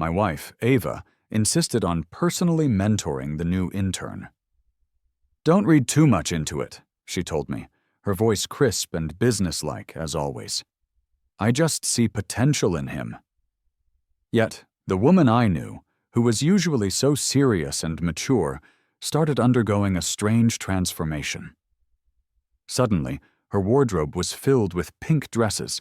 my wife, Ava, insisted on personally mentoring the new intern. "Don't read too much into it," she told me, her voice crisp and businesslike as always. "I just see potential in him." Yet, the woman I knew, who was usually so serious and mature, started undergoing a strange transformation. Suddenly, her wardrobe was filled with pink dresses,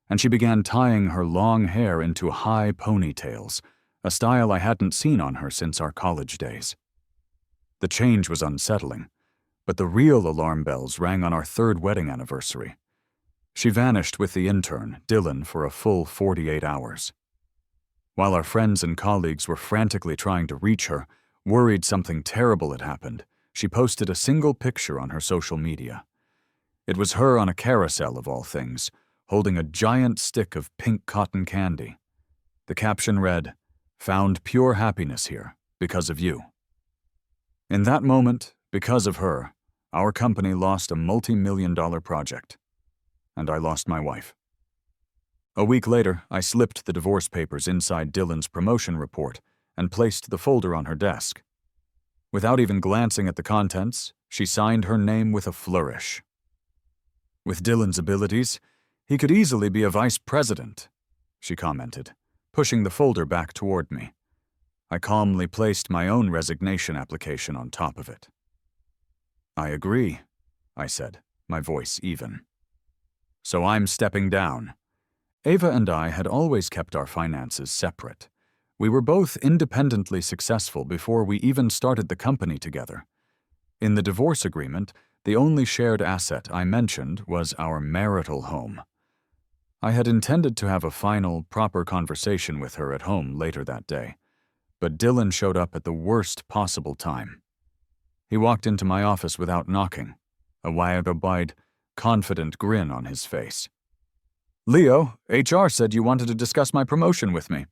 and she began tying her long hair into high ponytails, a style I hadn't seen on her since our college days. The change was unsettling, but the real alarm bells rang on our 3rd wedding anniversary. She vanished with the intern, Dylan, for a full 48 hours. While our friends and colleagues were frantically trying to reach her, worried something terrible had happened, she posted a single picture on her social media. It was her on a carousel of all things, holding a giant stick of pink cotton candy. The caption read, "Found pure happiness here, because of you." In that moment, because of her, our company lost a multi-million-dollar project. And I lost my wife. A week later, I slipped the divorce papers inside Dylan's promotion report and placed the folder on her desk. Without even glancing at the contents, she signed her name with a flourish. "With Dylan's abilities, he could easily be a vice president," she commented, pushing the folder back toward me. I calmly placed my own resignation application on top of it. "I agree," I said, my voice even. "So I'm stepping down." Ava and I had always kept our finances separate. We were both independently successful before we even started the company together. In the divorce agreement, the only shared asset I mentioned was our marital home. I had intended to have a final, proper conversation with her at home later that day, but Dylan showed up at the worst possible time. He walked into my office without knocking, a wide, confident grin on his face. "Leo, HR said you wanted to discuss my promotion with me."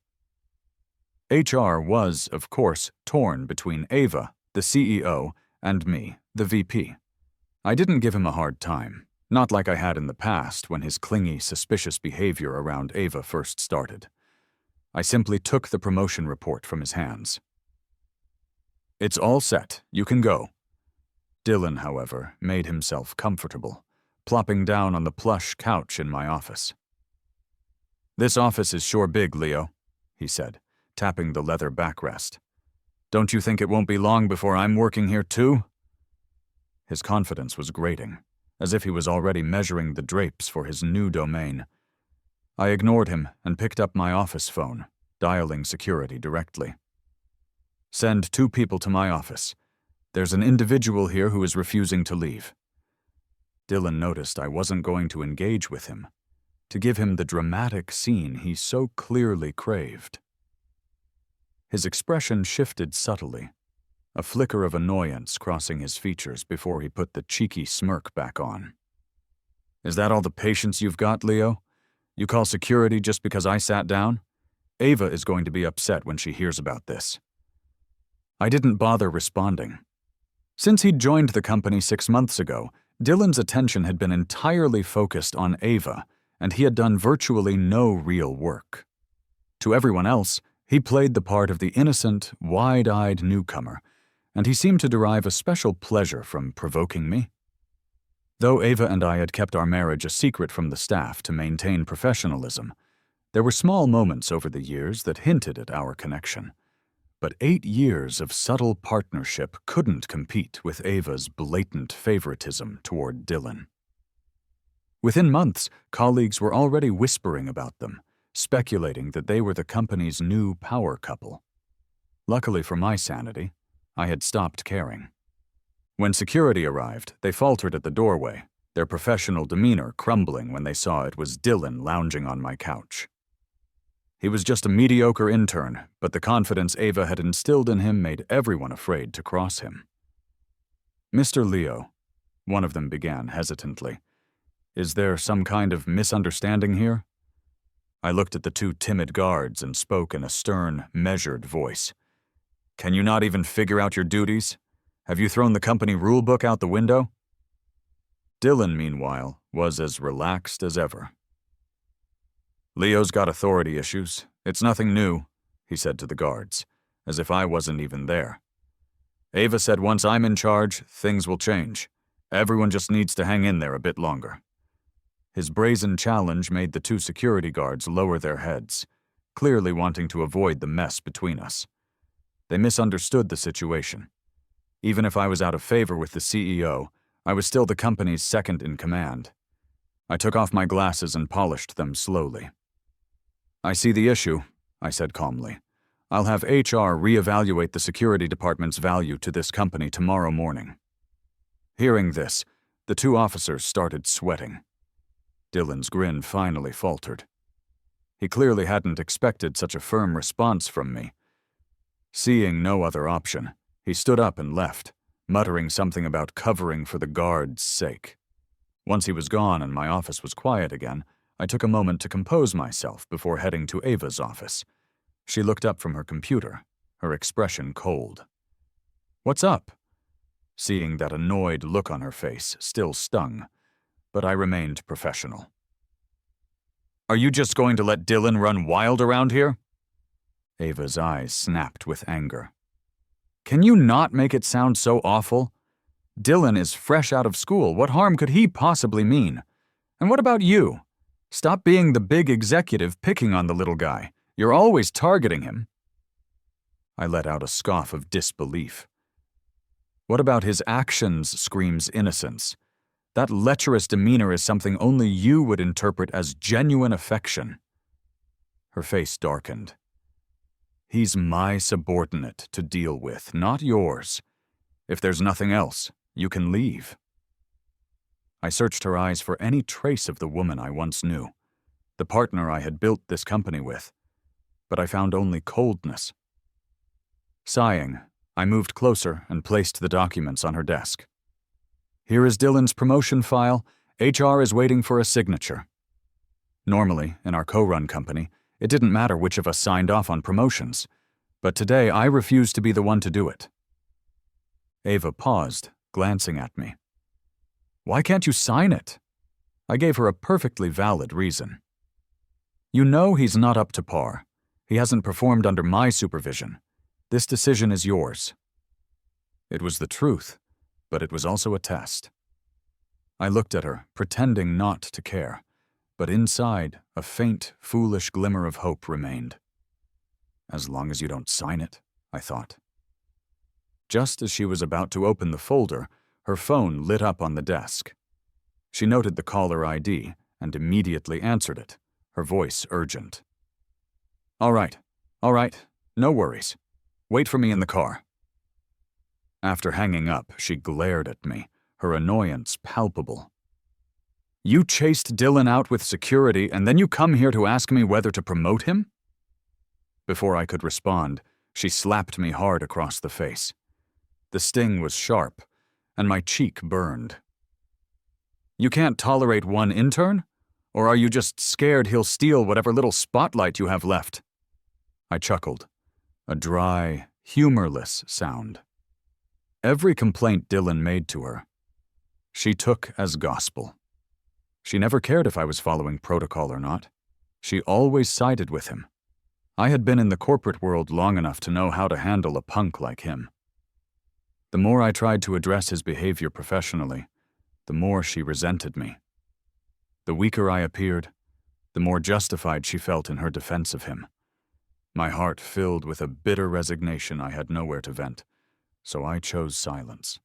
HR was, of course, torn between Ava, the CEO, and me, the VP. I didn't give him a hard time, not like I had in the past when his clingy, suspicious behavior around Ava first started. I simply took the promotion report from his hands. "It's all set. You can go." Dylan, however, made himself comfortable, plopping down on the plush couch in my office. "This office is sure big, Leo," he said, tapping the leather backrest. "Don't you think it won't be long before I'm working here too?" His confidence was grating, as if he was already measuring the drapes for his new domain. I ignored him and picked up my office phone, dialing security directly. "Send 2 people to my office. There's an individual here who is refusing to leave." Dylan noticed I wasn't going to engage with him, to give him the dramatic scene he so clearly craved. His expression shifted subtly, a flicker of annoyance crossing his features before he put the cheeky smirk back on. "Is that all the patience you've got, Leo? You call security just because I sat down? Ava is going to be upset when she hears about this." I didn't bother responding. Since he'd joined the company 6 months ago, Dylan's attention had been entirely focused on Ava, and he had done virtually no real work. To everyone else, he played the part of the innocent, wide-eyed newcomer, and he seemed to derive a special pleasure from provoking me. Though Ava and I had kept our marriage a secret from the staff to maintain professionalism, there were small moments over the years that hinted at our connection. But 8 years of subtle partnership couldn't compete with Ava's blatant favoritism toward Dylan. Within months, colleagues were already whispering about them, speculating that they were the company's new power couple. Luckily for my sanity, I had stopped caring. When security arrived, they faltered at the doorway, their professional demeanor crumbling when they saw it was Dylan lounging on my couch. He was just a mediocre intern, but the confidence Ava had instilled in him made everyone afraid to cross him. "Mr. Leo," one of them began hesitantly, "is there some kind of misunderstanding here?" I looked at the 2 timid guards and spoke in a stern, measured voice. "Can you not even figure out your duties? Have you thrown the company rulebook out the window?" Dylan, meanwhile, was as relaxed as ever. "Leo's got authority issues. It's nothing new. he said to the guards, as if I wasn't even there. Ava said once I'm in charge, things will change. Everyone just needs to hang in there a bit longer. His brazen challenge made the two security guards lower their heads, clearly wanting to avoid the mess between us. They misunderstood the situation. Even if I was out of favor with the CEO, I was still the company's second in command. I took off my glasses and polished them slowly. I see the issue, I said calmly. I'll have HR reevaluate the security department's value to this company tomorrow morning. Hearing this, the two officers started sweating. Dylan's grin finally faltered. He clearly hadn't expected such a firm response from me. Seeing no other option, he stood up and left, muttering something about covering for the guards' sake. Once he was gone and my office was quiet again, I took a moment to compose myself before heading to Ava's office. She looked up from her computer, her expression cold. "What's up?" Seeing that annoyed look on her face still stung, but I remained professional. "Are you just going to let Dylan run wild around here?" Ava's eyes snapped with anger. "Can you not make it sound so awful? Dylan is fresh out of school. What harm could he possibly mean? And what about you? Stop being the big executive picking on the little guy. You're always targeting him." I let out a scoff of disbelief. "What about his actions?" screams innocence. "That lecherous demeanor is something only you would interpret as genuine affection." Her face darkened. "He's my subordinate to deal with, not yours. If there's nothing else, you can leave." I searched her eyes for any trace of the woman I once knew, the partner I had built this company with, but I found only coldness. Sighing, I moved closer and placed the documents on her desk. "Here is Dylan's promotion file. HR is waiting for a signature." Normally, in our co-run company, it didn't matter which of us signed off on promotions, but today I refused to be the one to do it. Ava paused, glancing at me. "Why can't you sign it?" I gave her a perfectly valid reason. "You know he's not up to par. He hasn't performed under my supervision. This decision is yours." It was the truth, but it was also a test. I looked at her, pretending not to care, but inside, a faint, foolish glimmer of hope remained. As long as you don't sign it, I thought. Just as she was about to open the folder, her phone lit up on the desk. She noted the caller ID and immediately answered it, her voice urgent. All right, no worries. Wait for me in the car." After hanging up, she glared at me, her annoyance palpable. "You chased Dylan out with security and then you come here to ask me whether to promote him?" Before I could respond, she slapped me hard across the face. The sting was sharp, and my cheek burned. "You can't tolerate one intern? Or are you just scared he'll steal whatever little spotlight you have left?" I chuckled, a dry, humorless sound. Every complaint Dylan made to her, she took as gospel. She never cared if I was following protocol or not. She always sided with him. I had been in the corporate world long enough to know how to handle a punk like him. The more I tried to address his behavior professionally, the more she resented me. The weaker I appeared, the more justified she felt in her defense of him. My heart filled with a bitter resignation I had nowhere to vent, so I chose silence.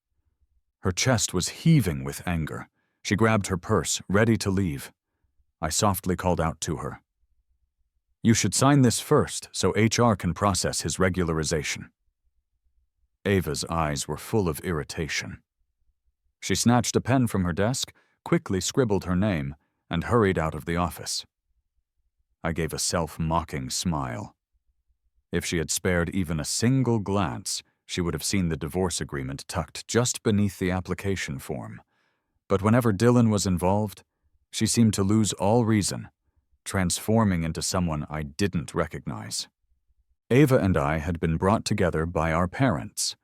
Her chest was heaving with anger. She grabbed her purse, ready to leave. I softly called out to her. "You should sign this first so HR can process his regularization." Ava's eyes were full of irritation. She snatched a pen from her desk, quickly scribbled her name, and hurried out of the office. I gave a self-mocking smile. If she had spared even a single glance, she would have seen the divorce agreement tucked just beneath the application form. But whenever Dylan was involved, she seemed to lose all reason, transforming into someone I didn't recognize. Ava and I had been brought together by our parents,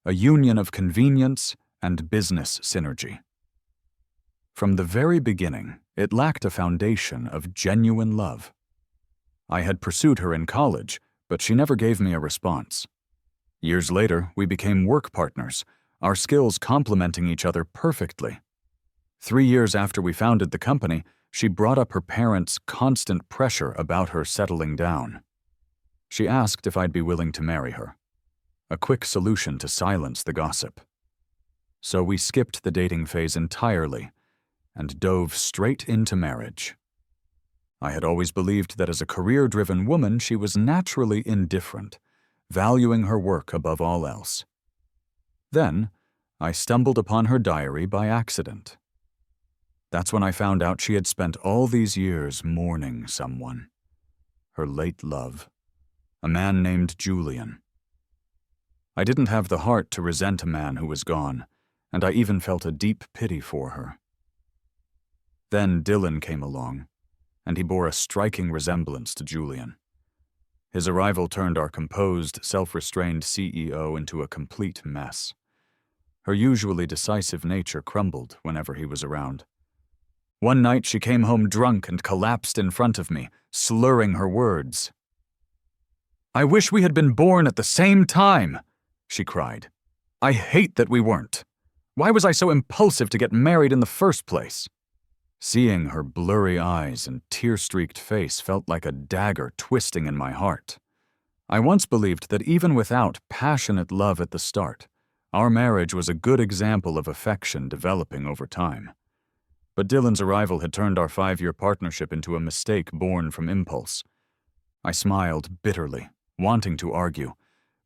a union of convenience and business synergy. From the very beginning, it lacked a foundation of genuine love. I had pursued her in college, but she never gave me a response. Years later, we became work partners, our skills complementing each other perfectly. 3 years after we founded the company, she brought up her parents' constant pressure about her settling down. She asked if I'd be willing to marry her. A quick solution to silence the gossip. So we skipped the dating phase entirely and dove straight into marriage. I had always believed that as a career-driven woman, she was naturally indifferent, valuing her work above all else. Then, I stumbled upon her diary by accident. That's when I found out she had spent all these years mourning someone. Her late love, a man named Julian. I didn't have the heart to resent a man who was gone, and I even felt a deep pity for her. Then Dylan came along, and he bore a striking resemblance to Julian. His arrival turned our composed, self-restrained CEO into a complete mess. Her usually decisive nature crumbled whenever he was around. One night she came home drunk and collapsed in front of me, slurring her words. "I wish we had been born at the same time," she cried. "I hate that we weren't. Why was I so impulsive to get married in the first place?" Seeing her blurry eyes and tear-streaked face felt like a dagger twisting in my heart. I once believed that even without passionate love at the start, our marriage was a good example of affection developing over time. But Dylan's arrival had turned our 5-year partnership into a mistake born from impulse. I smiled bitterly, wanting to argue,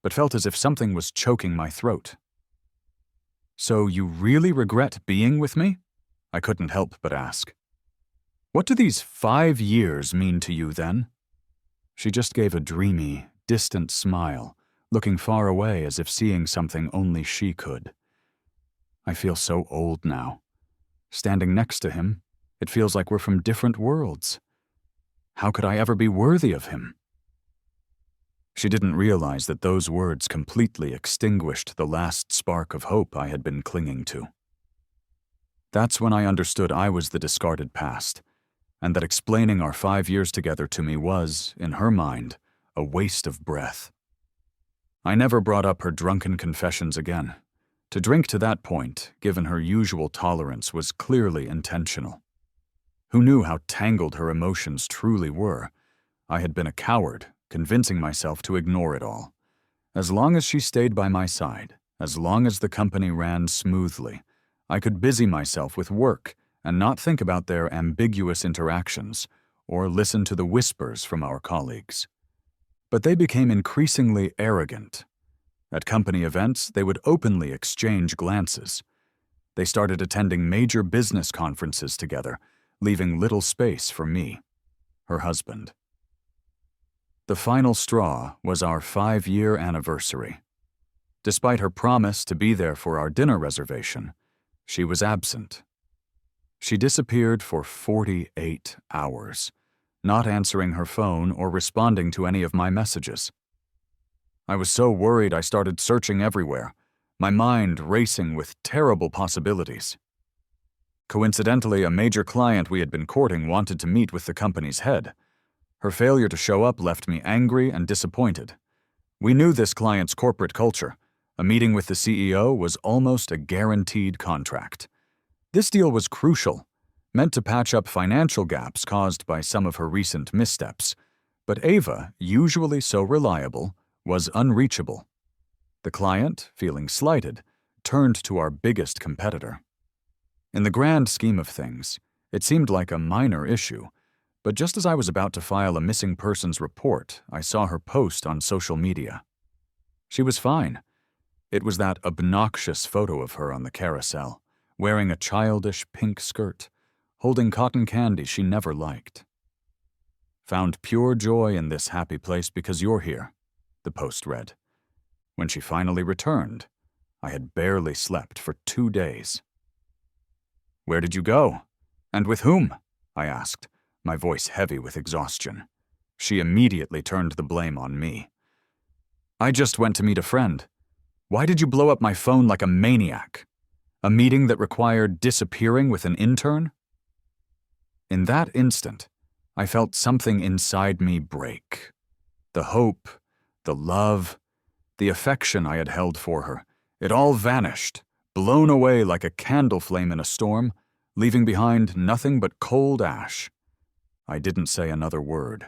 but felt as if something was choking my throat. "So you really regret being with me?" I couldn't help but ask. "What do these 5 years mean to you, then?" She just gave a dreamy, distant smile, looking far away as if seeing something only she could. I feel so old now. Standing next to him, it feels like we're from different worlds. How could I ever be worthy of him? She didn't realize that those words completely extinguished the last spark of hope I had been clinging to. That's when I understood I was the discarded past, and that explaining our 5 years together to me was, in her mind, a waste of breath. I never brought up her drunken confessions again. To drink to that point, given her usual tolerance, was clearly intentional. Who knew how tangled her emotions truly were? I had been a coward, convincing myself to ignore it all. As long as she stayed by my side, as long as the company ran smoothly, I could busy myself with work and not think about their ambiguous interactions or listen to the whispers from our colleagues. But they became increasingly arrogant. At company events, they would openly exchange glances. They started attending major business conferences together, leaving little space for me, her husband. The final straw was our 5-year anniversary. Despite her promise to be there for our dinner reservation, she was absent. She disappeared for 48 hours, not answering her phone or responding to any of my messages. I was so worried I started searching everywhere, my mind racing with terrible possibilities. Coincidentally, a major client we had been courting wanted to meet with the company's head. Her failure to show up left me angry and disappointed. We knew this client's corporate culture. A meeting with the CEO was almost a guaranteed contract. This deal was crucial, meant to patch up financial gaps caused by some of her recent missteps. But Ava, usually so reliable, was unreachable. The client, feeling slighted, turned to our biggest competitor. In the grand scheme of things, it seemed like a minor issue, but just as I was about to file a missing persons report, I saw her post on social media. She was fine. It was that obnoxious photo of her on the carousel, wearing a childish pink skirt, holding cotton candy she never liked. "Found pure joy in this happy place because you're here," the post read. When she finally returned, I had barely slept for 2 days. "Where did you go? And with whom?" I asked, my voice heavy with exhaustion. She immediately turned the blame on me. "I just went to meet a friend. Why did you blow up my phone like a maniac? A meeting that required disappearing with an intern?" In that instant, I felt something inside me break. The hope, the love, the affection I had held for her, it all vanished, blown away like a candle flame in a storm, leaving behind nothing but cold ash. I didn't say another word.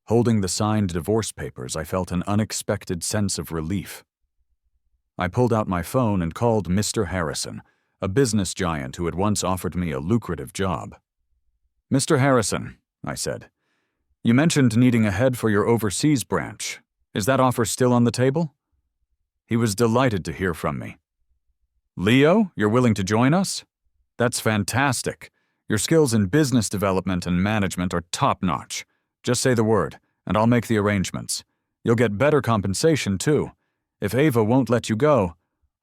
Holding the signed divorce papers, I felt an unexpected sense of relief. I pulled out my phone and called Mr. Harrison, a business giant who had once offered me a lucrative job. "Mr. Harrison," I said, "you mentioned needing a head for your overseas branch. Is that offer still on the table?" He was delighted to hear from me. "Leo, you're willing to join us? That's fantastic. Your skills in business development and management are top-notch. Just say the word, and I'll make the arrangements. You'll get better compensation, too. If Ava won't let you go,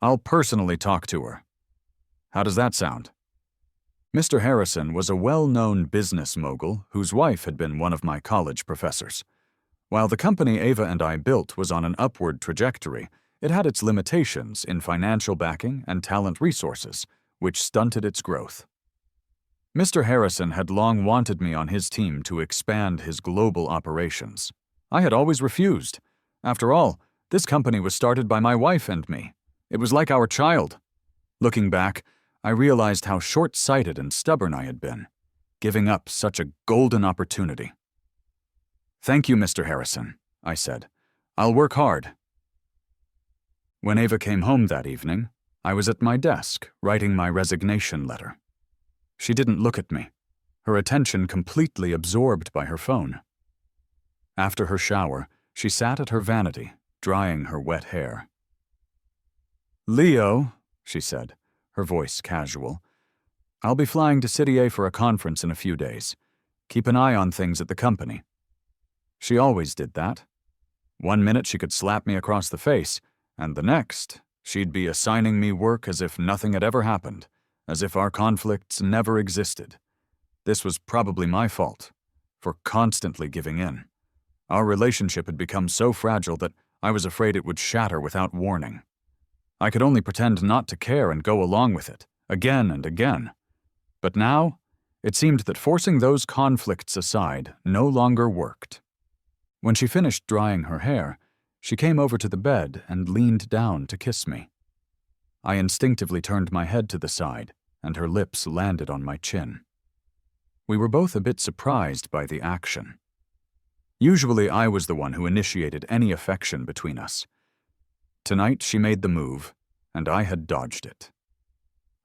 I'll personally talk to her. How does that sound?" Mr. Harrison was a well-known business mogul whose wife had been one of my college professors. While the company Ava and I built was on an upward trajectory, it had its limitations in financial backing and talent resources, which stunted its growth. Mr. Harrison had long wanted me on his team to expand his global operations. I had always refused. After all, this company was started by my wife and me. It was like our child. Looking back, I realized how short-sighted and stubborn I had been, giving up such a golden opportunity. "Thank you, Mr. Harrison," I said. "I'll work hard." When Ava came home that evening, I was at my desk, writing my resignation letter. She didn't look at me, her attention completely absorbed by her phone. After her shower, she sat at her vanity, drying her wet hair. "Leo," she said, her voice casual, "I'll be flying to City A for a conference in a few days. Keep an eye on things at the company." She always did that. One minute she could slap me across the face, and the next, she'd be assigning me work as if nothing had ever happened, as if our conflicts never existed. This was probably my fault, for constantly giving in. Our relationship had become so fragile that I was afraid it would shatter without warning. I could only pretend not to care and go along with it, again and again. But now, it seemed that forcing those conflicts aside no longer worked. When she finished drying her hair, she came over to the bed and leaned down to kiss me. I instinctively turned my head to the side, and her lips landed on my chin. We were both a bit surprised by the action. Usually I was the one who initiated any affection between us. Tonight she made the move, and I had dodged it.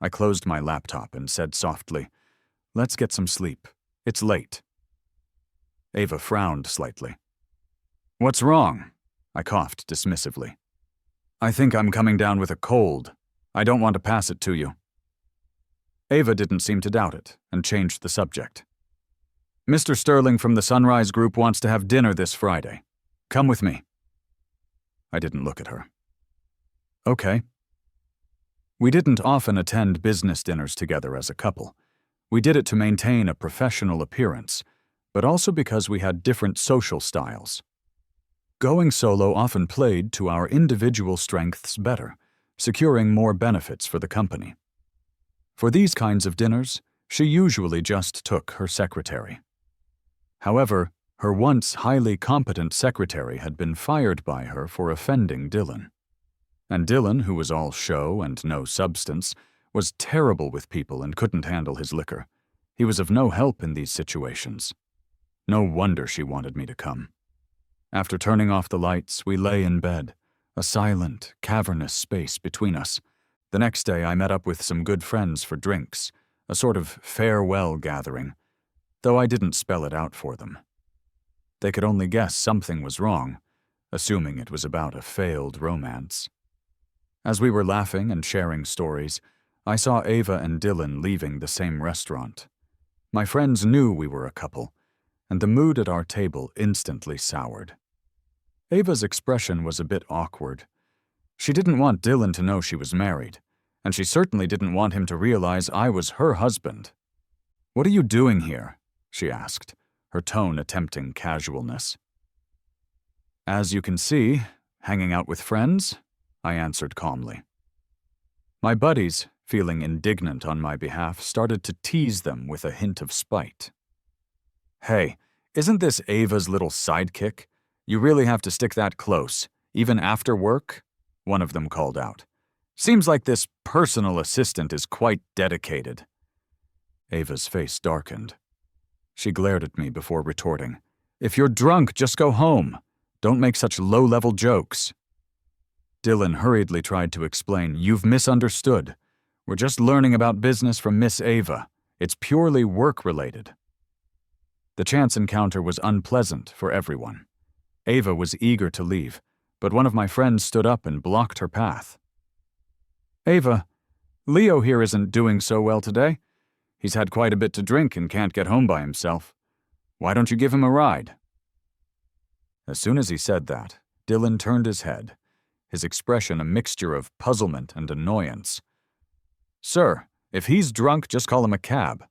I closed my laptop and said softly, "Let's get some sleep. It's late." Ava frowned slightly. "What's wrong?" I coughed dismissively. "I think I'm coming down with a cold. I don't want to pass it to you." Ava didn't seem to doubt it and changed the subject. "Mr. Sterling from the Sunrise Group wants to have dinner this Friday. Come with me." I didn't look at her. "Okay." We didn't often attend business dinners together as a couple. We did it to maintain a professional appearance, but also because we had different social styles. Going solo often played to our individual strengths better, securing more benefits for the company. For these kinds of dinners, she usually just took her secretary. However, her once highly competent secretary had been fired by her for offending Dylan. And Dylan, who was all show and no substance, was terrible with people and couldn't handle his liquor. He was of no help in these situations. No wonder she wanted me to come. After turning off the lights, we lay in bed, a silent, cavernous space between us. The next day I met up with some good friends for drinks, a sort of farewell gathering, though I didn't spell it out for them. They could only guess something was wrong, assuming it was about a failed romance. As we were laughing and sharing stories, I saw Ava and Dylan leaving the same restaurant. My friends knew we were a couple, and the mood at our table instantly soured. Ava's expression was a bit awkward. She didn't want Dylan to know she was married, and she certainly didn't want him to realize I was her husband. "What are you doing here?" she asked, her tone attempting casualness. "As you can see, hanging out with friends," I answered calmly. My buddies, feeling indignant on my behalf, started to tease them with a hint of spite. "Hey, isn't this Ava's little sidekick? You really have to stick that close, even after work?" one of them called out. "Seems like this personal assistant is quite dedicated." Ava's face darkened. She glared at me before retorting, "If you're drunk, just go home. Don't make such low-level jokes." Dylan hurriedly tried to explain, "You've misunderstood. We're just learning about business from Miss Ava. It's purely work-related." The chance encounter was unpleasant for everyone. Ava was eager to leave, but one of my friends stood up and blocked her path. "Ava, Leo here isn't doing so well today. He's had quite a bit to drink and can't get home by himself. Why don't you give him a ride?" As soon as he said that, Dylan turned his head, his expression a mixture of puzzlement and annoyance. "Sir, if he's drunk, just call him a cab.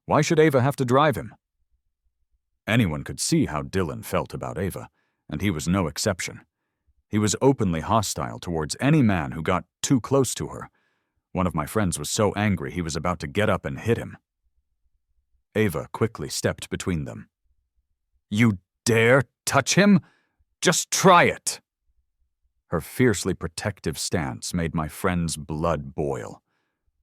Why should Ava have to drive him?" Anyone could see how Dylan felt about Ava, and he was no exception. He was openly hostile towards any man who got too close to her. One of my friends was so angry he was about to get up and hit him. Ava quickly stepped between them. "You dare touch him? Just try it!" Her fiercely protective stance made my friend's blood boil.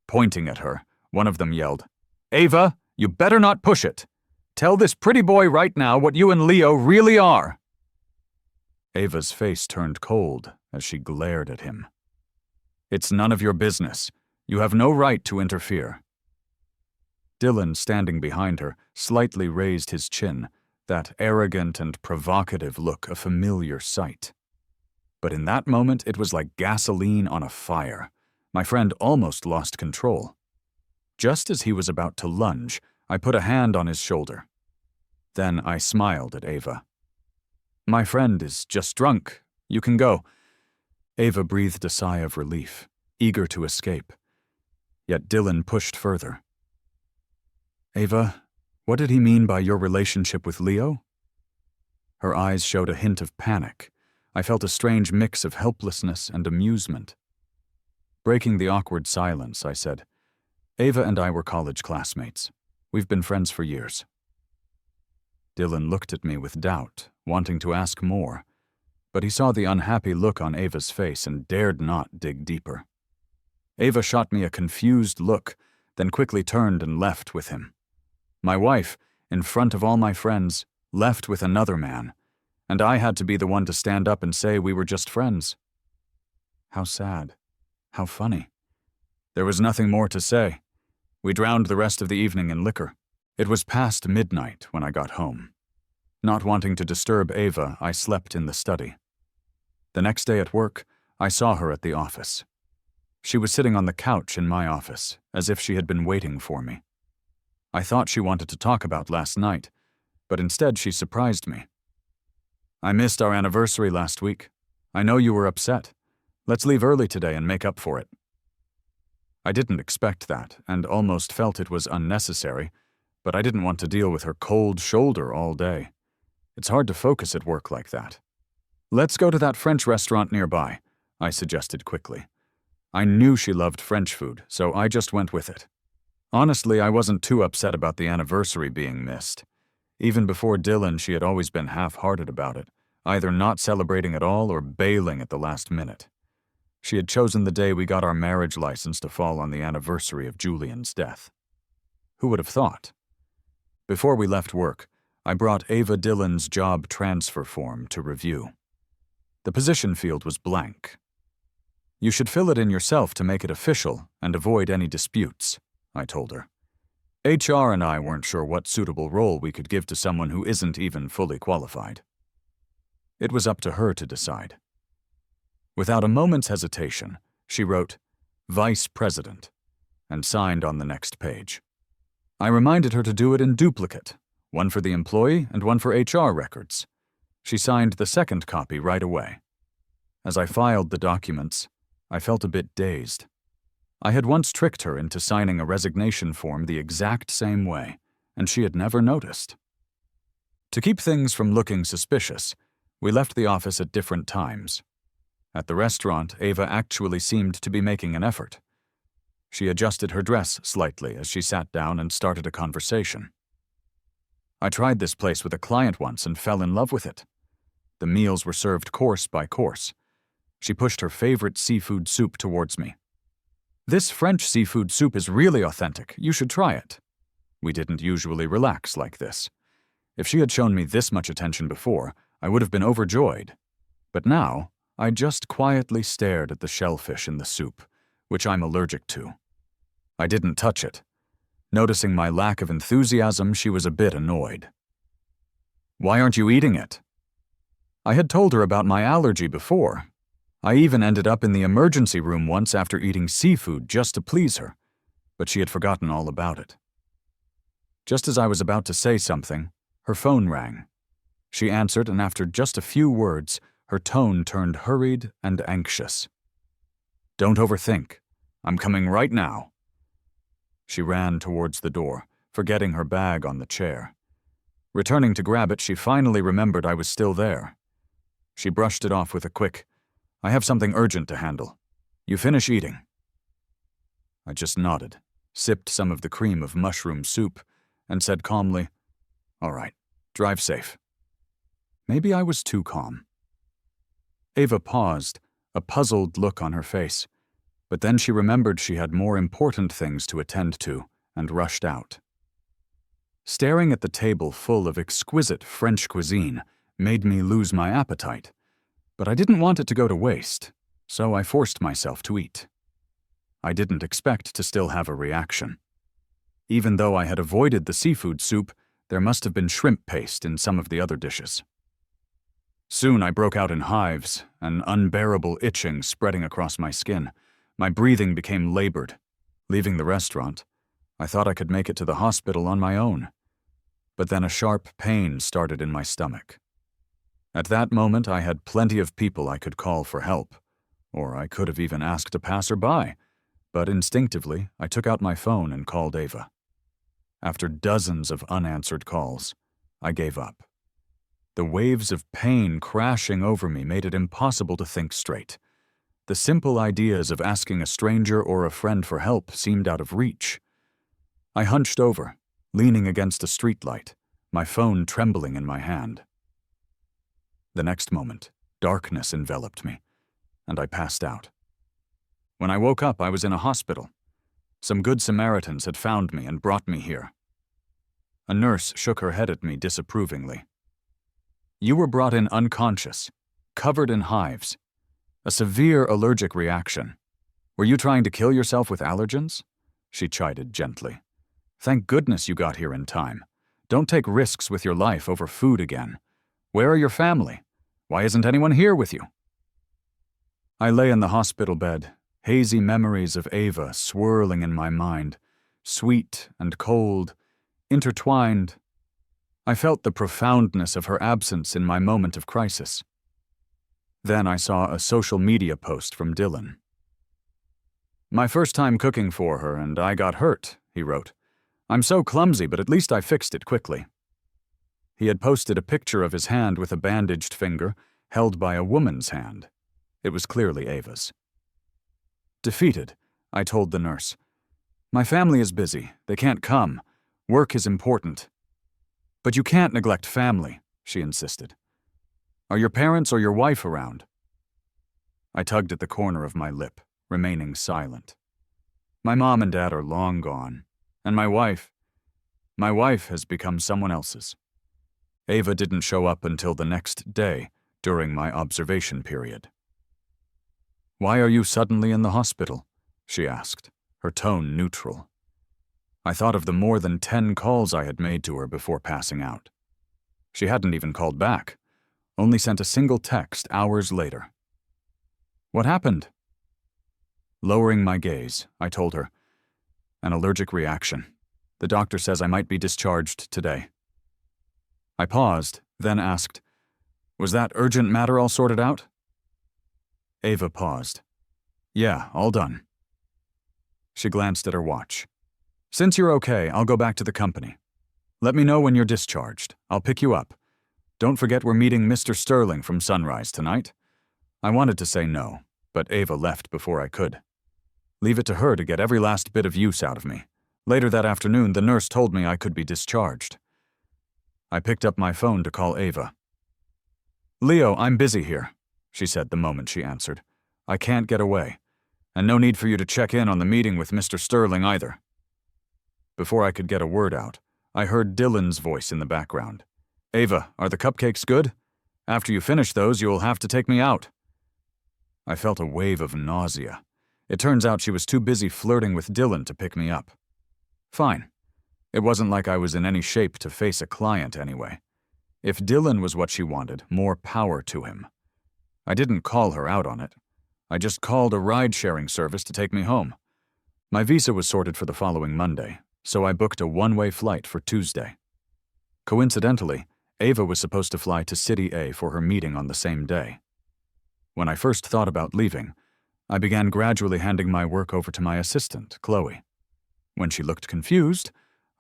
Pointing at her, one of them yelled, "Ava, you better not push it. Tell this pretty boy right now what you and Leo really are." Ava's face turned cold as she glared at him. "It's none of your business. You have no right to interfere." Dylan, standing behind her, slightly raised his chin, that arrogant and provocative look a familiar sight. But in that moment, it was like gasoline on a fire. My friend almost lost control. Just as he was about to lunge, I put a hand on his shoulder. Then I smiled at Ava. "My friend is just drunk. You can go." Ava breathed a sigh of relief, eager to escape. Yet Dylan pushed further. "Ava, what did he mean by your relationship with Leo?" Her eyes showed a hint of panic. I felt a strange mix of helplessness and amusement. Breaking the awkward silence, I said, "Ava and I were college classmates. We've been friends for years." Dylan looked at me with doubt, wanting to ask more, but he saw the unhappy look on Ava's face and dared not dig deeper. Ava shot me a confused look, then quickly turned and left with him. My wife, in front of all my friends, left with another man, and I had to be the one to stand up and say we were just friends. How sad. How funny. There was nothing more to say. We drowned the rest of the evening in liquor. It was past midnight when I got home. Not wanting to disturb Ava, I slept in the study. The next day at work, I saw her at the office. She was sitting on the couch in my office, as if she had been waiting for me. I thought she wanted to talk about last night, but instead she surprised me. "I missed our anniversary last week. I know you were upset. Let's leave early today and make up for it." I didn't expect that, and almost felt it was unnecessary, but I didn't want to deal with her cold shoulder all day. It's hard to focus at work like that. "Let's go to that French restaurant nearby," I suggested quickly. I knew she loved French food, so I just went with it. Honestly, I wasn't too upset about the anniversary being missed. Even before Dylan, she had always been half-hearted about it, either not celebrating at all or bailing at the last minute. She had chosen the day we got our marriage license to fall on the anniversary of Julian's death. Who would have thought? Before we left work, I brought Ava Dylan's job transfer form to review. The position field was blank. "You should fill it in yourself to make it official and avoid any disputes," I told her. HR and I weren't sure what suitable role we could give to someone who isn't even fully qualified. It was up to her to decide. Without a moment's hesitation, she wrote, "Vice President," and signed on the next page. I reminded her to do it in duplicate, one for the employee and one for HR records. She signed the second copy right away. As I filed the documents, I felt a bit dazed. I had once tricked her into signing a resignation form the exact same way, and she had never noticed. To keep things from looking suspicious, we left the office at different times. At the restaurant, Ava actually seemed to be making an effort. She adjusted her dress slightly as she sat down and started a conversation. "I tried this place with a client once and fell in love with it. The meals were served course by course. She pushed her favorite seafood soup towards me. "This French seafood soup is really authentic. You should try it." We didn't usually relax like this. If she had shown me this much attention before, I would have been overjoyed. But now, I just quietly stared at the shellfish in the soup, which I'm allergic to. I didn't touch it. Noticing my lack of enthusiasm, she was a bit annoyed. "Why aren't you eating it?" I had told her about my allergy before. I even ended up in the emergency room once after eating seafood just to please her, but she had forgotten all about it. Just as I was about to say something, her phone rang. She answered, and after just a few words, her tone turned hurried and anxious. "Don't overthink. I'm coming right now." She ran towards the door, forgetting her bag on the chair. Returning to grab it, she finally remembered I was still there. She brushed it off with a quick, "I have something urgent to handle. You finish eating." I just nodded, sipped some of the cream of mushroom soup, and said calmly, "All right, drive safe." Maybe I was too calm. Ava paused, a puzzled look on her face, but then she remembered she had more important things to attend to and rushed out. Staring at the table full of exquisite French cuisine made me lose my appetite, but I didn't want it to go to waste, so I forced myself to eat. I didn't expect to still have a reaction. Even though I had avoided the seafood soup, there must have been shrimp paste in some of the other dishes. Soon I broke out in hives, an unbearable itching spreading across my skin. My breathing became labored. Leaving the restaurant, I thought I could make it to the hospital on my own. But then a sharp pain started in my stomach. At that moment, I had plenty of people I could call for help, or I could have even asked a passerby, but instinctively, I took out my phone and called Ava. After dozens of unanswered calls, I gave up. The waves of pain crashing over me made it impossible to think straight. The simple ideas of asking a stranger or a friend for help seemed out of reach. I hunched over, leaning against a streetlight, my phone trembling in my hand. The next moment, darkness enveloped me, and I passed out. When I woke up, I was in a hospital. Some good Samaritans had found me and brought me here. A nurse shook her head at me disapprovingly. "You were brought in unconscious, covered in hives. A severe allergic reaction. Were you trying to kill yourself with allergens?" She chided gently. "Thank goodness you got here in time. Don't take risks with your life over food again. Where are your family? Why isn't anyone here with you?" I lay in the hospital bed, hazy memories of Ava swirling in my mind, sweet and cold, intertwined. I felt the profoundness of her absence in my moment of crisis. Then I saw a social media post from Dylan. "My first time cooking for her, and I got hurt," he wrote. "I'm so clumsy, but at least I fixed it quickly." He had posted a picture of his hand with a bandaged finger, held by a woman's hand. It was clearly Ava's. Defeated, I told the nurse, "My family is busy. They can't come. Work is important." "But you can't neglect family," she insisted. "Are your parents or your wife around?" I tugged at the corner of my lip, remaining silent. "My mom and dad are long gone, and my wife has become someone else's." Ava didn't show up until the next day, during my observation period. "Why are you suddenly in the hospital?" she asked, her tone neutral. I thought of the more than 10 calls I had made to her before passing out. She hadn't even called back, only sent a single text hours later. "What happened?" Lowering my gaze, I told her, "An allergic reaction. The doctor says I might be discharged today." I paused, then asked, "Was that urgent matter all sorted out?" Ava paused. "Yeah, all done." She glanced at her watch. "Since you're okay, I'll go back to the company. Let me know when you're discharged. I'll pick you up. Don't forget we're meeting Mr. Sterling from Sunrise tonight." I wanted to say no, but Ava left before I could. Leave it to her to get every last bit of use out of me. Later that afternoon, the nurse told me I could be discharged. I picked up my phone to call Ava. "Leo, I'm busy here," she said the moment she answered. "I can't get away. And no need for you to check in on the meeting with Mr. Sterling either." Before I could get a word out, I heard Dylan's voice in the background. "Ava, are the cupcakes good? After you finish those, you will have to take me out." I felt a wave of nausea. It turns out she was too busy flirting with Dylan to pick me up. Fine. It wasn't like I was in any shape to face a client anyway. If Dylan was what she wanted, more power to him. I didn't call her out on it. I just called a ride-sharing service to take me home. My visa was sorted for the following Monday, so I booked a one-way flight for Tuesday. Coincidentally, Ava was supposed to fly to City A for her meeting on the same day. When I first thought about leaving, I began gradually handing my work over to my assistant, Chloe. When she looked confused,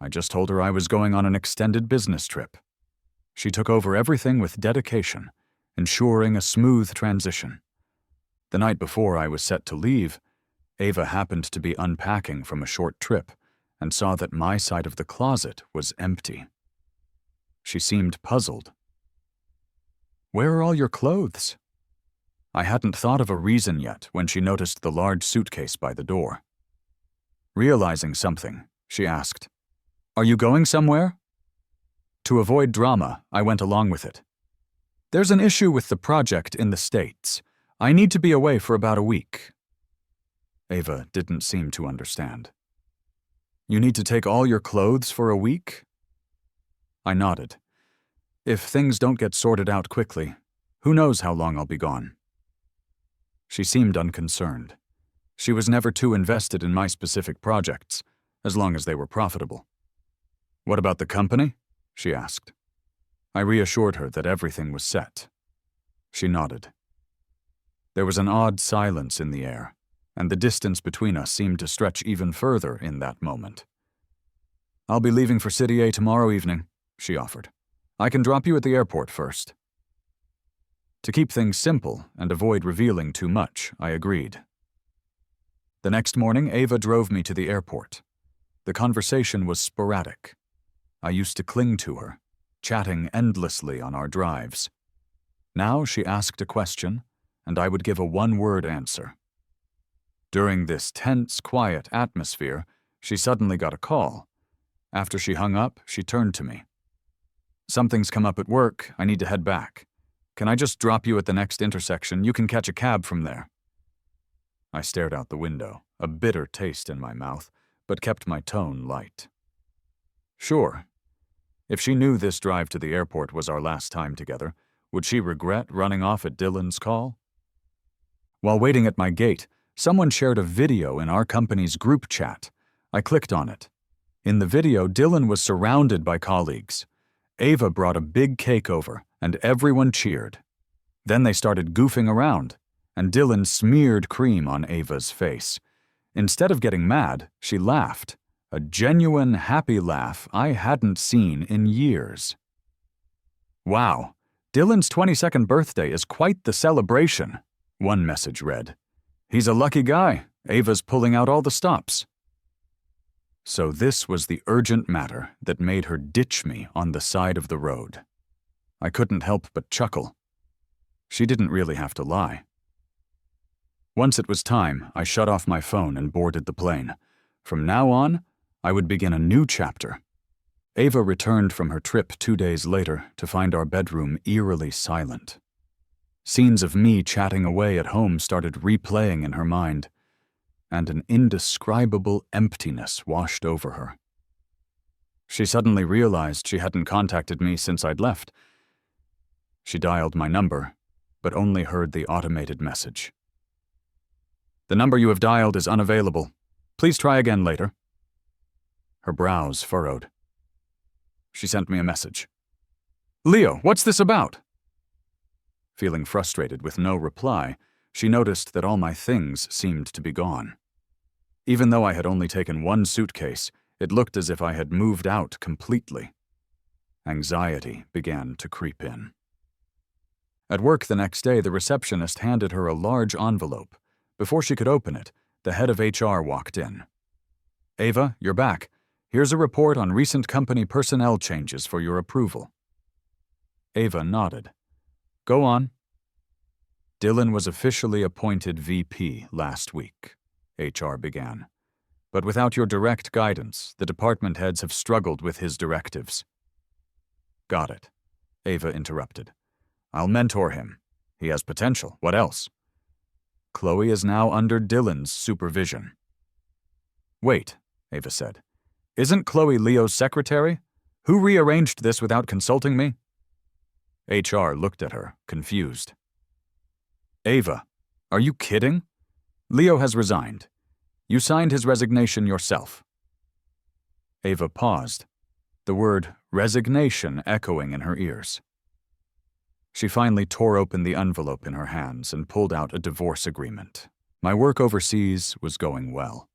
I just told her I was going on an extended business trip. She took over everything with dedication, ensuring a smooth transition. The night before I was set to leave, Ava happened to be unpacking from a short trip and saw that my side of the closet was empty. She seemed puzzled. "Where are all your clothes?" I hadn't thought of a reason yet when she noticed the large suitcase by the door. Realizing something, she asked, "Are you going somewhere?" To avoid drama, I went along with it. "There's an issue with the project in the States. I need to be away for about a week." Ava didn't seem to understand. "You need to take all your clothes for a week?" I nodded. "If things don't get sorted out quickly, who knows how long I'll be gone." She seemed unconcerned. She was never too invested in my specific projects, as long as they were profitable. "What about the company?" she asked. I reassured her that everything was set. She nodded. There was an odd silence in the air, and the distance between us seemed to stretch even further in that moment. "I'll be leaving for City A tomorrow evening," she offered. "I can drop you at the airport first." To keep things simple and avoid revealing too much, I agreed. The next morning, Ava drove me to the airport. The conversation was sporadic. I used to cling to her, chatting endlessly on our drives. Now she asked a question, and I would give a one-word answer. During this tense, quiet atmosphere, she suddenly got a call. After she hung up, she turned to me. "Something's come up at work. I need to head back. Can I just drop you at the next intersection? You can catch a cab from there." I stared out the window, a bitter taste in my mouth, but kept my tone light. Sure. If she knew this drive to the airport was our last time together, would she regret running off at Dylan's call? While waiting at my gate, someone shared a video in our company's group chat. I clicked on it. In the video, Dylan was surrounded by colleagues. Ava brought a big cake over, and everyone cheered. Then they started goofing around, and Dylan smeared cream on Ava's face. Instead of getting mad, she laughed, a genuine, happy laugh I hadn't seen in years. "Wow, Dylan's 22nd birthday is quite the celebration," one message read. "He's a lucky guy. Ava's pulling out all the stops." So this was the urgent matter that made her ditch me on the side of the road. I couldn't help but chuckle. She didn't really have to lie. Once it was time, I shut off my phone and boarded the plane. From now on, I would begin a new chapter. Ava returned from her trip 2 days later to find our bedroom eerily silent. Scenes of me chatting away at home started replaying in her mind, and an indescribable emptiness washed over her. She suddenly realized she hadn't contacted me since I'd left. She dialed my number, but only heard the automated message. "The number you have dialed is unavailable. Please try again later." Her brows furrowed. She sent me a message. "Leo, what's this about?" Feeling frustrated with no reply, she noticed that all my things seemed to be gone. Even though I had only taken one suitcase, it looked as if I had moved out completely. Anxiety began to creep in. At work the next day, the receptionist handed her a large envelope. Before she could open it, the head of HR walked in. "Ava, you're back. Here's a report on recent company personnel changes for your approval." Ava nodded. Go on. Dylan was officially appointed VP last week, HR began. But without your direct guidance, the department heads have struggled with his directives. Got it, Ava interrupted. I'll mentor him. He has potential. What else? Chloe is now under Dylan's supervision. Wait, Ava said. Isn't Chloe Leo's secretary? Who rearranged this without consulting me? HR looked at her, confused. Ava, are you kidding? Leo has resigned. You signed his resignation yourself. Ava paused, the word resignation echoing in her ears. She finally tore open the envelope in her hands and pulled out a divorce agreement. My work overseas was going well.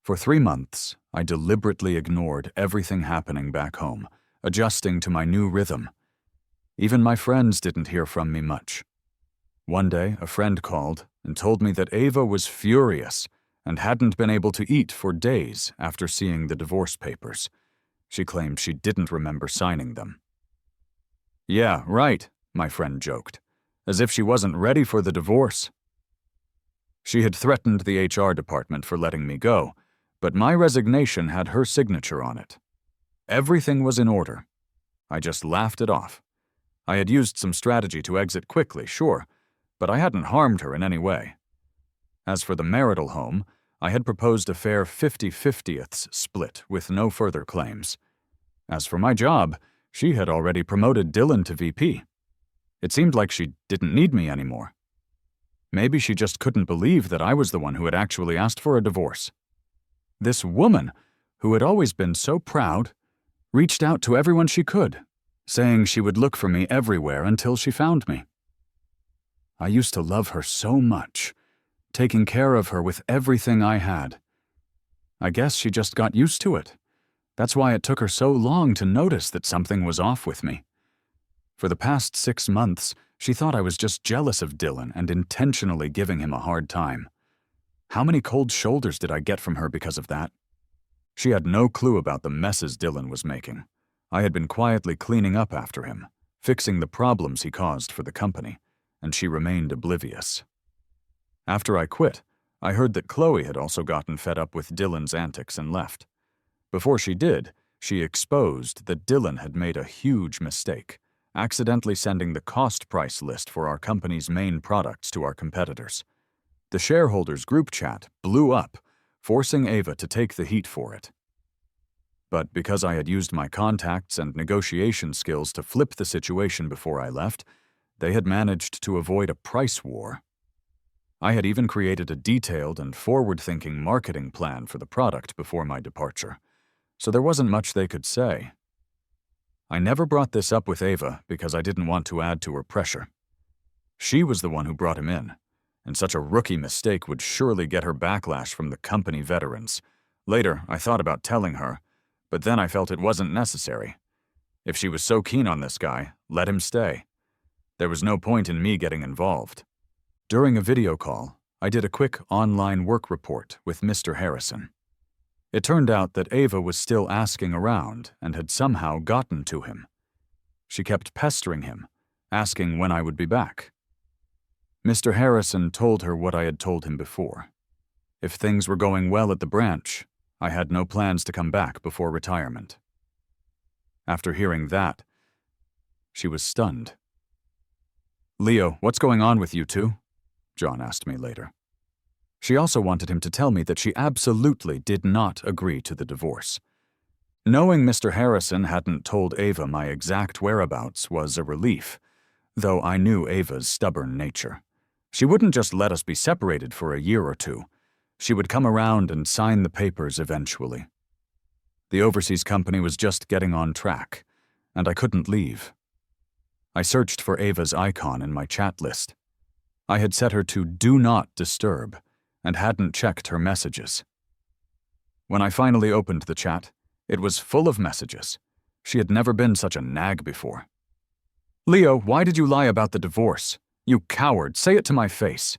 For 3 months, I deliberately ignored everything happening back home, adjusting to my new rhythm. Even my friends didn't hear from me much. One day, a friend called and told me that Ava was furious and hadn't been able to eat for days after seeing the divorce papers. She claimed she didn't remember signing them. Yeah, right, my friend joked, as if she wasn't ready for the divorce. She had threatened the HR department for letting me go, but my resignation had her signature on it. Everything was in order. I just laughed it off. I had used some strategy to exit quickly, sure, but I hadn't harmed her in any way. As for the marital home, I had proposed a fair 50/50ths split with no further claims. As for my job, she had already promoted Dylan to VP. It seemed like she didn't need me anymore. Maybe she just couldn't believe that I was the one who had actually asked for a divorce. This woman, who had always been so proud, reached out to everyone she could, saying she would look for me everywhere until she found me. I used to love her so much, taking care of her with everything I had. I guess she just got used to it. That's why it took her so long to notice that something was off with me. For the past 6 months, she thought I was just jealous of Dylan and intentionally giving him a hard time. How many cold shoulders did I get from her because of that? She had no clue about the messes Dylan was making. I had been quietly cleaning up after him, fixing the problems he caused for the company, and she remained oblivious. After I quit, I heard that Chloe had also gotten fed up with Dylan's antics and left. Before she did, she exposed that Dylan had made a huge mistake, accidentally sending the cost price list for our company's main products to our competitors. The shareholders' group chat blew up, forcing Ava to take the heat for it. But because I had used my contacts and negotiation skills to flip the situation before I left, they had managed to avoid a price war. I had even created a detailed and forward-thinking marketing plan for the product before my departure, so there wasn't much they could say. I never brought this up with Ava because I didn't want to add to her pressure. She was the one who brought him in, and such a rookie mistake would surely get her backlash from the company veterans. Later, I thought about telling her, but then I felt it wasn't necessary. If she was so keen on this guy, let him stay. There was no point in me getting involved. During a video call, I did a quick online work report with Mr. Harrison. It turned out that Ava was still asking around and had somehow gotten to him. She kept pestering him, asking when I would be back. Mr. Harrison told her what I had told him before. If things were going well at the branch, I had no plans to come back before retirement. After hearing that, she was stunned. "Leo, what's going on with you two?" John asked me later. She also wanted him to tell me that she absolutely did not agree to the divorce. Knowing Mr. Harrison hadn't told Ava my exact whereabouts was a relief, though I knew Ava's stubborn nature. She wouldn't just let us be separated for a year or two. She would come around and sign the papers eventually. The overseas company was just getting on track, and I couldn't leave. I searched for Ava's icon in my chat list. I had set her to Do Not Disturb and hadn't checked her messages. When I finally opened the chat, it was full of messages. She had never been such a nag before. "Leo, why did you lie about the divorce? You coward, say it to my face.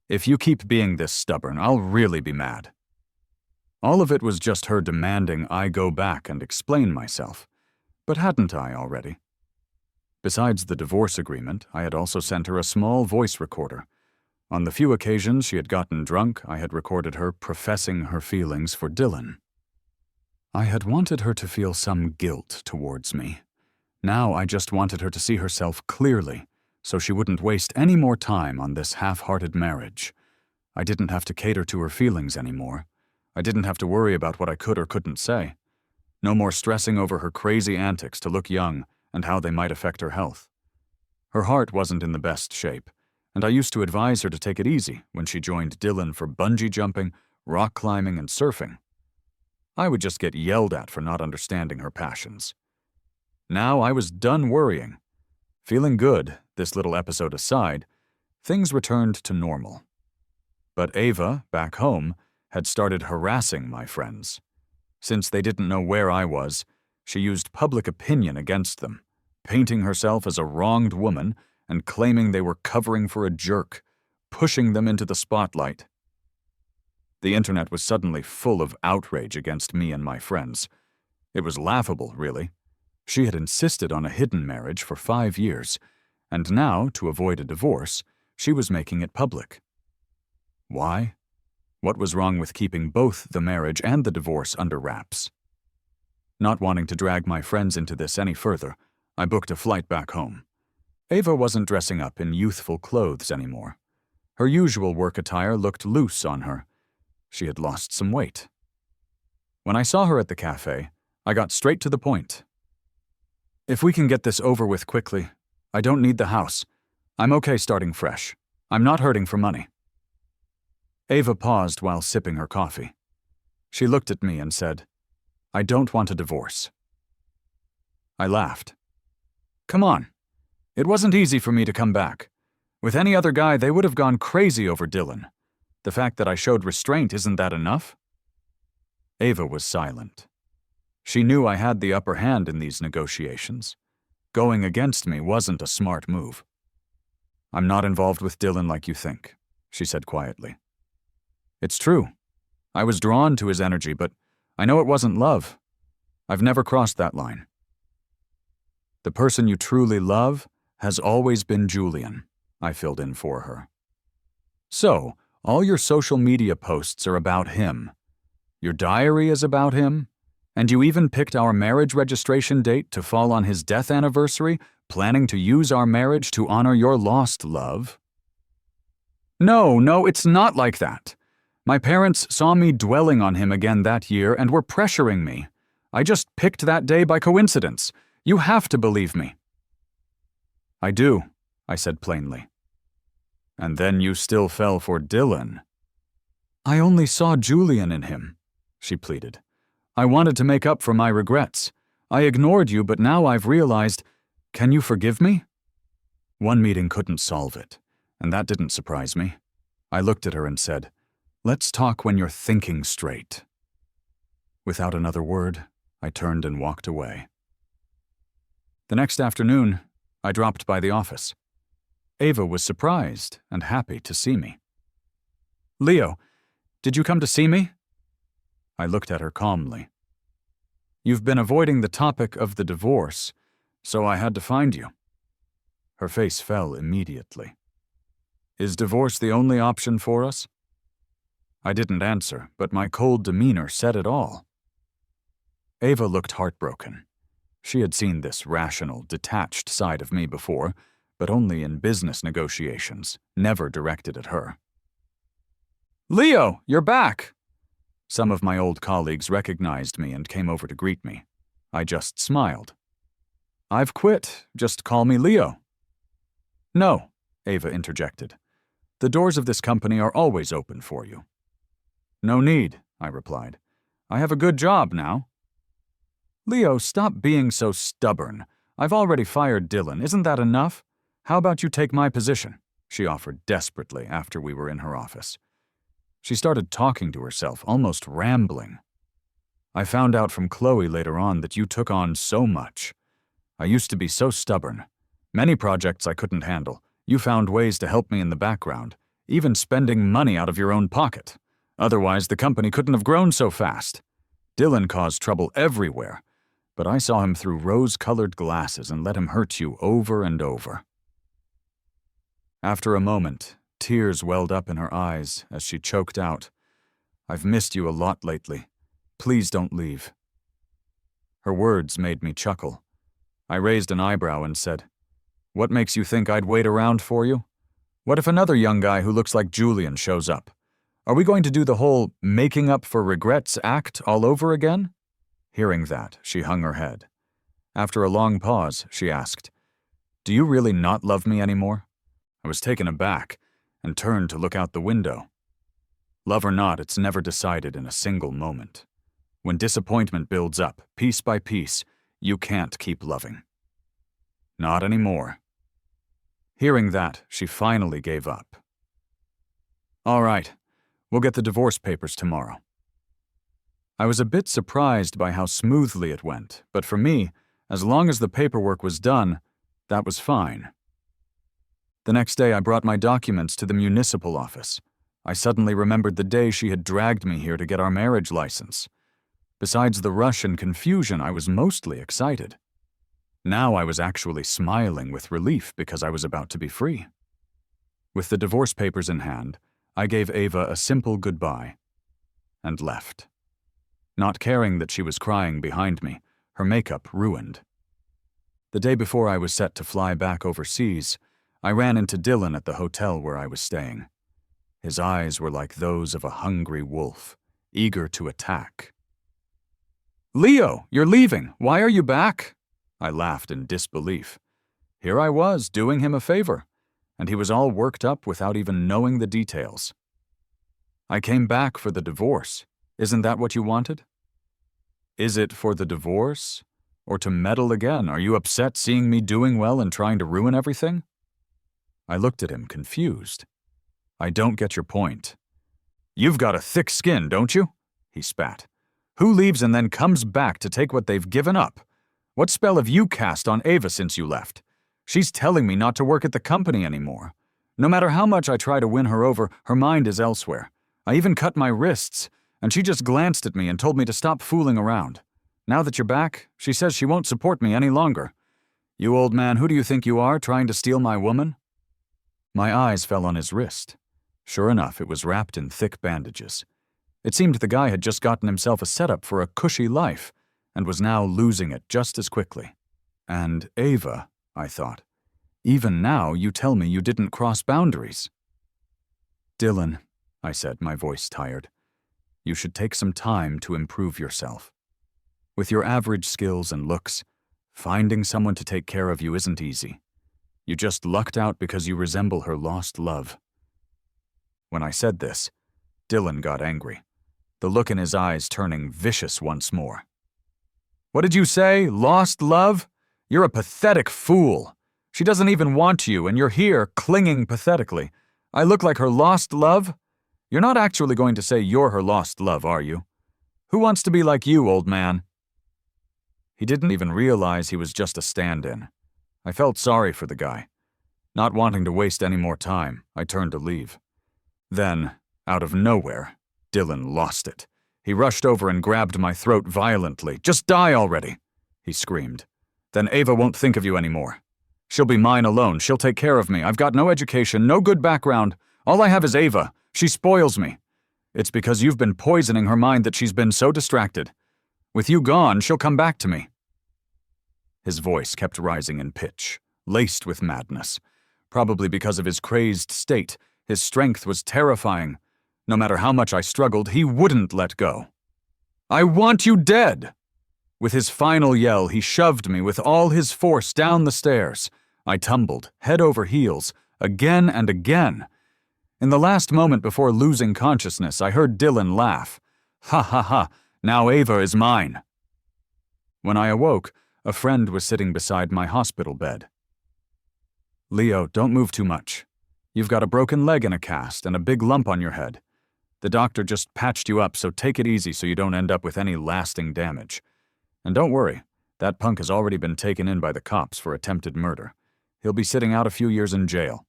If you keep being this stubborn, I'll really be mad." All of it was just her demanding I go back and explain myself. But hadn't I already? Besides the divorce agreement, I had also sent her a small voice recorder. On the few occasions she had gotten drunk, I had recorded her professing her feelings for Dylan. I had wanted her to feel some guilt towards me. Now I just wanted her to see herself clearly, so she wouldn't waste any more time on this half-hearted marriage. I didn't have to cater to her feelings anymore. I didn't have to worry about what I could or couldn't say. No more stressing over her crazy antics to look young and how they might affect her health. Her heart wasn't in the best shape, and I used to advise her to take it easy when she joined Dylan for bungee jumping, rock climbing, and surfing. I would just get yelled at for not understanding her passions. Now I was done worrying. Feeling good, this little episode aside, things returned to normal. But Ava, back home, had started harassing my friends. Since they didn't know where I was, she used public opinion against them, painting herself as a wronged woman and claiming they were covering for a jerk, pushing them into the spotlight. The internet was suddenly full of outrage against me and my friends. It was laughable, really. She had insisted on a hidden marriage for 5 years, and now, to avoid a divorce, she was making it public. Why? What was wrong with keeping both the marriage and the divorce under wraps? Not wanting to drag my friends into this any further, I booked a flight back home. Ava wasn't dressing up in youthful clothes anymore. Her usual work attire looked loose on her. She had lost some weight. When I saw her at the cafe, I got straight to the point. "If we can get this over with quickly, I don't need the house. I'm okay starting fresh. I'm not hurting for money." Ava paused while sipping her coffee. She looked at me and said, "I don't want a divorce." I laughed. "Come on. It wasn't easy for me to come back. With any other guy, they would have gone crazy over Dylan. The fact that I showed restraint, isn't that enough?" Ava was silent. She knew I had the upper hand in these negotiations. Going against me wasn't a smart move. "I'm not involved with Dylan like you think," she said quietly. "It's true. I was drawn to his energy, but I know it wasn't love. I've never crossed that line." "The person you truly love has always been Julian," I filled in for her. "So, all your social media posts are about him. Your diary is about him, and you even picked our marriage registration date to fall on his death anniversary, planning to use our marriage to honor your lost love." No, it's not like that. My parents saw me dwelling on him again that year and were pressuring me. I just picked that day by coincidence. You have to believe me." "I do," I said plainly. "And then you still fell for Dylan." "I only saw Julian in him," she pleaded. "I wanted to make up for my regrets. I ignored you, but now I've realized, can you forgive me?" One meeting couldn't solve it, and that didn't surprise me. I looked at her and said, "Let's talk when you're thinking straight." Without another word, I turned and walked away. The next afternoon, I dropped by the office. Ava was surprised and happy to see me. "Leo, did you come to see me?" I looked at her calmly. "You've been avoiding the topic of the divorce, so I had to find you." Her face fell immediately. "Is divorce the only option for us?" I didn't answer, but my cold demeanor said it all. Ava looked heartbroken. She had seen this rational, detached side of me before, but only in business negotiations, never directed at her. "Leo, you're back!" Some of my old colleagues recognized me and came over to greet me. I just smiled. "I've quit. Just call me Leo." "No," Ava interjected. "The doors of this company are always open for you." "No need," I replied. "I have a good job now." "Leo, stop being so stubborn. I've already fired Dylan. Isn't that enough? How about you take my position?" she offered desperately after we were in her office. She started talking to herself, almost rambling. "I found out from Chloe later on that you took on so much. I used to be so stubborn. Many projects I couldn't handle. You found ways to help me in the background, even spending money out of your own pocket. Otherwise, the company couldn't have grown so fast. Dylan caused trouble everywhere. but I saw him through rose-colored glasses and let him hurt you over and over. After a moment, tears welled up in her eyes as she choked out, "I've missed you a lot lately. Please don't leave." Her words made me chuckle. I raised an eyebrow and said, "What makes you think I'd wait around for you? What if another young guy who looks like Julian shows up? Are we going to do the whole making up for regrets act all over again?" Hearing that, she hung her head. After a long pause, she asked, "Do you really not love me anymore?" I was taken aback and turned to look out the window. Love or not, it's never decided in a single moment. When disappointment builds up, piece by piece, you can't keep loving. Not anymore. Hearing that, she finally gave up. "All right, we'll get the divorce papers tomorrow." I was a bit surprised by how smoothly it went, but for me, as long as the paperwork was done, that was fine. The next day I brought my documents to the municipal office. I suddenly remembered the day she had dragged me here to get our marriage license. Besides the rush and confusion, I was mostly excited. Now I was actually smiling with relief because I was about to be free. With the divorce papers in hand, I gave Ava a simple goodbye and left. Not caring that she was crying behind me, her makeup ruined. The day before I was set to fly back overseas, I ran into Dylan at the hotel where I was staying. His eyes were like those of a hungry wolf, eager to attack. "Leo, you're leaving. Why are you back?" I laughed in disbelief. Here I was, doing him a favor, and he was all worked up without even knowing the details. "I came back for the divorce. Isn't that what you wanted?" "Is it for the divorce? Or to meddle again? Are you upset seeing me doing well and trying to ruin everything?" I looked at him, confused. "I don't get your point." "You've got a thick skin, don't you?" he spat. "Who leaves and then comes back to take what they've given up? What spell have you cast on Ava since you left? She's telling me not to work at the company anymore. No matter how much I try to win her over, her mind is elsewhere. I even cut my wrists, and she just glanced at me and told me to stop fooling around. Now that you're back, she says she won't support me any longer. You old man, who do you think you are, trying to steal my woman?" My eyes fell on his wrist. Sure enough, it was wrapped in thick bandages. It seemed the guy had just gotten himself a setup for a cushy life, and was now losing it just as quickly. And Ava, I thought, even now you tell me you didn't cross boundaries. "Dylan," I said, my voice tired, "you should take some time to improve yourself. With your average skills and looks, finding someone to take care of you isn't easy. You just lucked out because you resemble her lost love." When I said this, Dylan got angry, the look in his eyes turning vicious once more. "What did you say? Lost love? You're a pathetic fool. She doesn't even want you, and you're here clinging pathetically. I look like her lost love? You're not actually going to say you're her lost love, are you? Who wants to be like you, old man?" He didn't even realize he was just a stand-in. I felt sorry for the guy. Not wanting to waste any more time, I turned to leave. Then, out of nowhere, Dylan lost it. He rushed over and grabbed my throat violently. "Just die already!" he screamed. "Then Ava won't think of you anymore. She'll be mine alone. She'll take care of me. I've got no education, no good background. All I have is Ava. She spoils me. It's because you've been poisoning her mind that she's been so distracted. With you gone, she'll come back to me." His voice kept rising in pitch, laced with madness. Probably because of his crazed state, his strength was terrifying. No matter how much I struggled, he wouldn't let go. "I want you dead!" With his final yell, he shoved me with all his force down the stairs. I tumbled, head over heels, again and again. In the last moment before losing consciousness, I heard Dylan laugh. "Ha ha ha, now Ava is mine." When I awoke, a friend was sitting beside my hospital bed. "Leo, don't move too much. You've got a broken leg in a cast and a big lump on your head. The doctor just patched you up, so take it easy so you don't end up with any lasting damage. And don't worry, that punk has already been taken in by the cops for attempted murder. He'll be sitting out a few years in jail."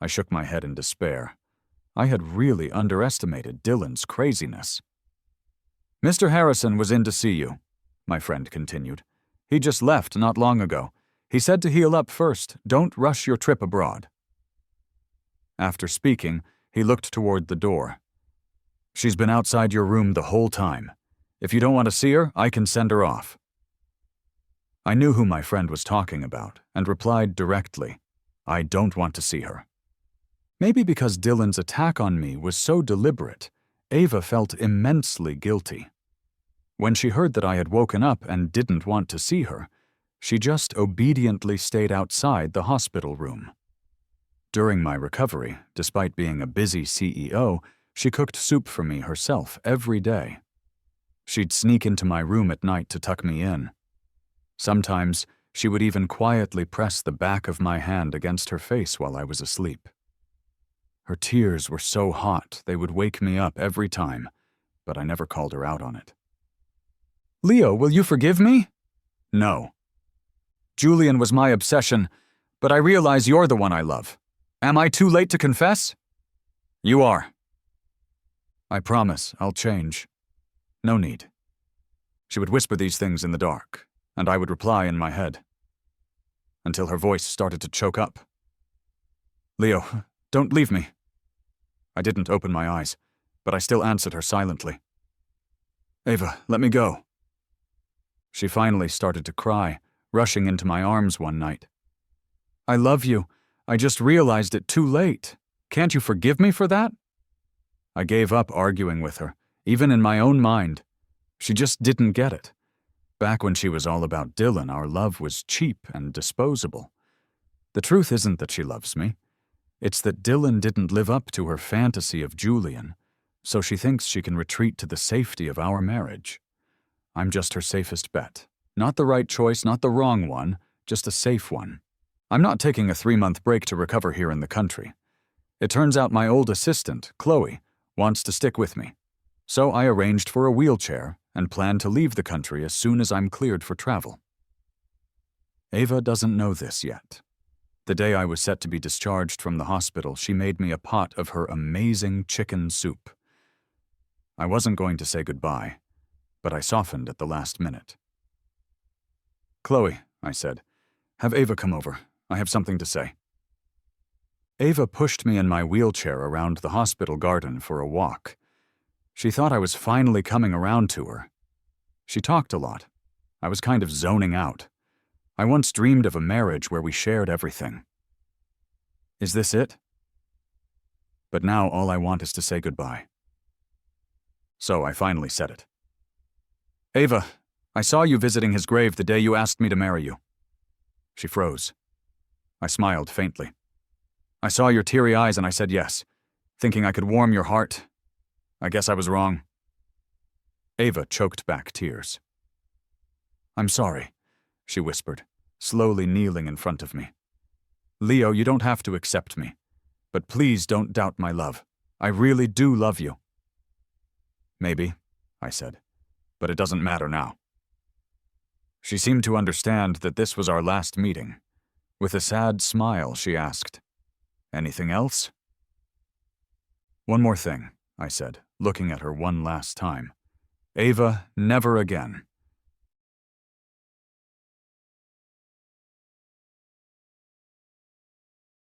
I shook my head in despair. I had really underestimated Dylan's craziness. "Mr. Harrison was in to see you. my friend continued. "He just left not long ago. He said to heal up first. Don't rush your trip abroad." After speaking, he looked toward the door. "She's been outside your room the whole time. If you don't want to see her, I can send her off." I knew who my friend was talking about and replied directly, "I don't want to see her." Maybe because Dylan's attack on me was so deliberate, Ava felt immensely guilty. When she heard that I had woken up and didn't want to see her, she just obediently stayed outside the hospital room. During my recovery, despite being a busy CEO, she cooked soup for me herself every day. She'd sneak into my room at night to tuck me in. Sometimes, she would even quietly press the back of my hand against her face while I was asleep. Her tears were so hot they would wake me up every time, but I never called her out on it. "Leo, will you forgive me?" "No." "Julian was my obsession, but I realize you're the one I love. Am I too late to confess?" "You are." "I promise I'll change. No need." She would whisper these things in the dark, and I would reply in my head, until her voice started to choke up. "Leo, don't leave me." I didn't open my eyes, but I still answered her silently. "Ava, let me go." She finally started to cry, rushing into my arms one night. "I love you. I just realized it too late. Can't you forgive me for that?" I gave up arguing with her, even in my own mind. She just didn't get it. Back when she was all about Dylan, our love was cheap and disposable. The truth isn't that she loves me. It's that Dylan didn't live up to her fantasy of Julian, so she thinks she can retreat to the safety of our marriage. I'm just her safest bet. Not the right choice, not the wrong one, just a safe one. I'm not taking a 3-month break to recover here in the country. It turns out my old assistant, Chloe, wants to stick with me. So I arranged for a wheelchair and plan to leave the country as soon as I'm cleared for travel. Ava doesn't know this yet. The day I was set to be discharged from the hospital, she made me a pot of her amazing chicken soup. I wasn't going to say goodbye, but I softened at the last minute. "Chloe," I said, "have Ava come over. I have something to say." Ava pushed me in my wheelchair around the hospital garden for a walk. She thought I was finally coming around to her. She talked a lot. I was kind of zoning out. I once dreamed of a marriage where we shared everything. Is this it? But now all I want is to say goodbye. So I finally said it. "Ava, I saw you visiting his grave the day you asked me to marry you." She froze. I smiled faintly. "I saw your teary eyes and I said yes, thinking I could warm your heart. I guess I was wrong." Ava choked back tears. "I'm sorry," she whispered, slowly kneeling in front of me. "Leo, you don't have to accept me, but please don't doubt my love. I really do love you." "Maybe," I said, "but it doesn't matter now." She seemed to understand that this was our last meeting. With a sad smile, she asked, "Anything else?" "One more thing," I said, looking at her one last time. "Ava, never again.